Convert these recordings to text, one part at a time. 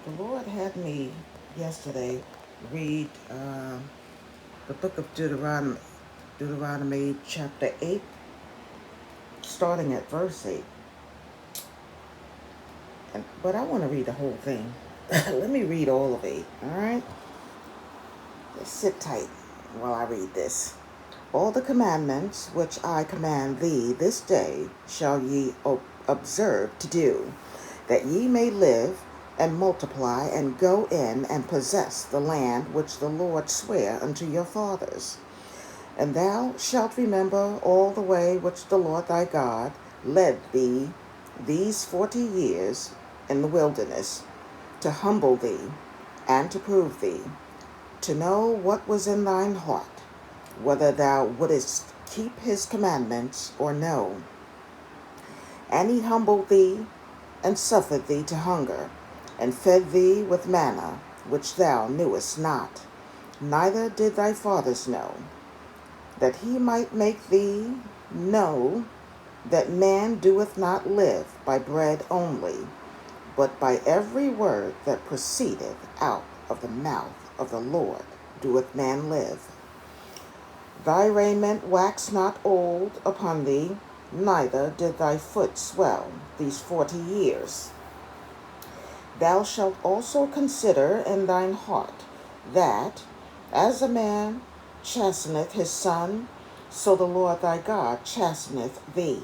The Lord had me yesterday read the book of Deuteronomy chapter 8, starting at verse 8. But I want to read the whole thing. Let me read all of 8, all right? Just sit tight while I read this. All the commandments which I command thee this day shall ye observe to do, that ye may live and multiply and go in and possess the land which the Lord sware unto your fathers. And thou shalt remember all the way which the Lord thy God led thee these 40 years in the wilderness, to humble thee and to prove thee, to know what was in thine heart, whether thou wouldest keep his commandments or no. And he humbled thee, and suffered thee to hunger, and fed thee with manna, which thou knewest not, neither did thy fathers know, that he might make thee know that man doeth not live by bread only, but by every word that proceedeth out of the mouth of the Lord doeth man live. Thy raiment waxed not old upon thee, neither did thy foot swell these 40 years. Thou shalt also consider in thine heart that, as a man chasteneth his son, so the Lord thy God chasteneth thee.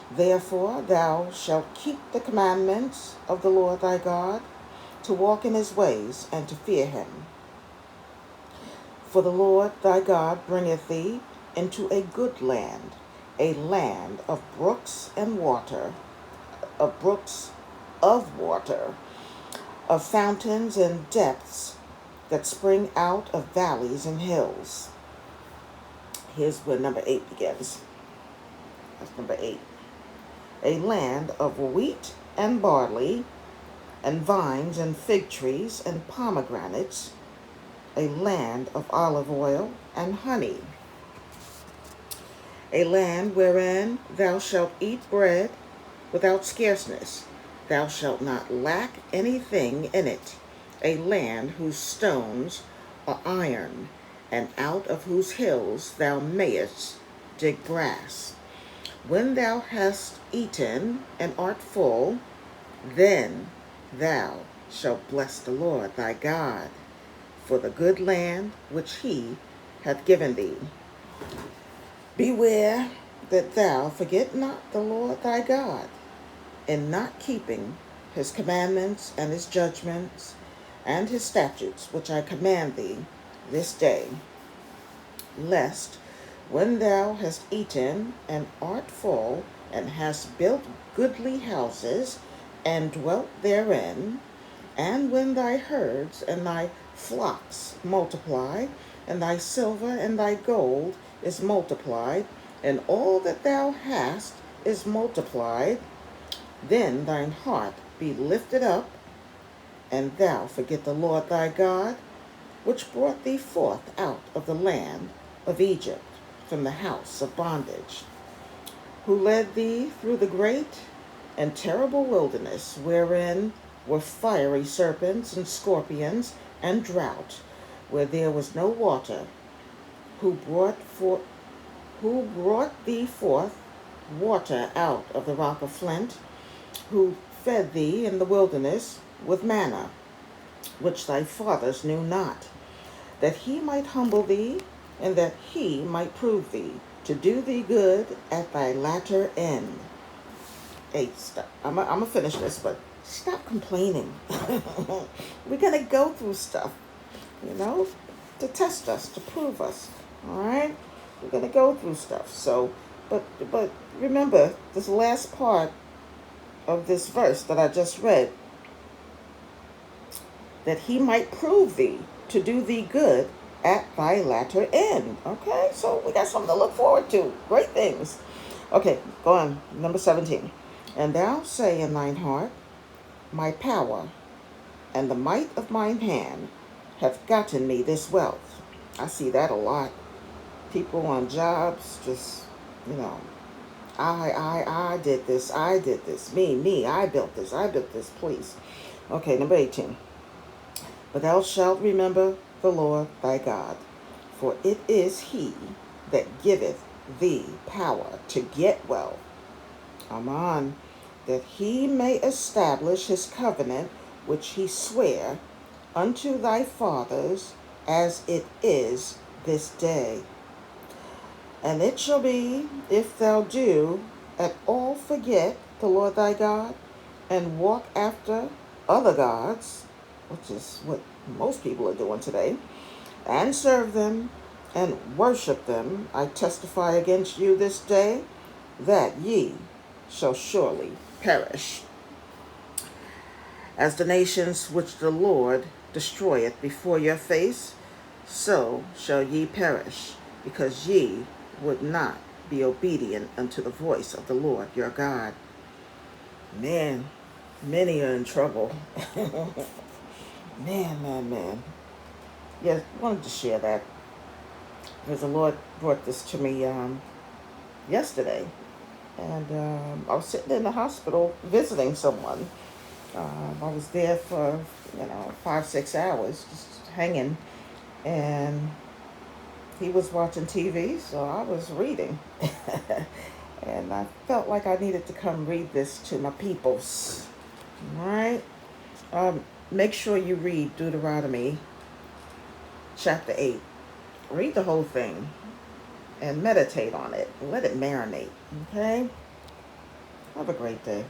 Therefore thou shalt keep the commandments of the Lord thy God, to walk in his ways and to fear him. For the Lord thy God bringeth thee into a good land, a land of brooks and water, of brooks of water, of fountains and depths that spring out of valleys and hills. Here's where number 8 begins. That's number 8. A land of wheat and barley, and vines and fig trees and pomegranates, a land of olive oil and honey. A land wherein thou shalt eat bread without scarceness. Thou shalt not lack anything in it. A land whose stones are iron, and out of whose hills thou mayest dig brass. When thou hast eaten and art full, then thou shalt bless the Lord thy God for the good land which he hath given thee. Beware that thou forget not the Lord thy God, in not keeping his commandments and his judgments and his statutes which I command thee this day, lest when thou hast eaten and art full, and hast built goodly houses and dwelt therein, and when thy herds and thy flocks multiply, and thy silver and thy gold is multiplied, and all that thou hast is multiplied, then thine heart be lifted up, and thou forget the Lord thy God, which brought thee forth out of the land of Egypt from the house of bondage, who led thee through the great and terrible wilderness, wherein were fiery serpents and scorpions and drought, where there was no water, who brought thee forth water out of the rock of flint, who fed thee in the wilderness with manna, which thy fathers knew not, that he might humble thee, and that he might prove thee, to do thee good at thy latter end. Hey, stop. I'm going to finish this, but stop complaining. We're going to go through stuff, to test us, to prove us, all right? We're going to go through stuff. So, but remember, this last part of this verse that I just read, that he might prove thee, to do thee good at thy latter end. Okay, so we got something to look forward to. Great things. Okay, go on. Number 17. And thou say in thine heart, my power and the might of mine hand have gotten me this wealth. I see that a lot. People on jobs just, I did this, me, I built this, please. Okay, number 18. But thou shalt remember the Lord thy God, for it is he that giveth thee power to get wealth. Amen. That he may establish his covenant which he sware unto thy fathers, as it is this day. And it shall be, if thou do at all forget the Lord thy God, and walk after other gods, which is what most people are doing today, and serve them and worship them, I testify against you this day that ye shall surely perish. As the nations which the Lord destroyeth before your face, so shall ye perish, because ye would not be obedient unto the voice of the Lord your God. Man, many are in trouble. Man. Yeah, I wanted to share that because the Lord brought this to me yesterday. And I was sitting in the hospital visiting someone. I was there for, 5-6 hours, just hanging. And he was watching TV, so I was reading. And I felt like I needed to come read this to my peoples. All right? Make sure you read Deuteronomy chapter 8. Read the whole thing and meditate on it. Let it marinate. Okay? Have a great day.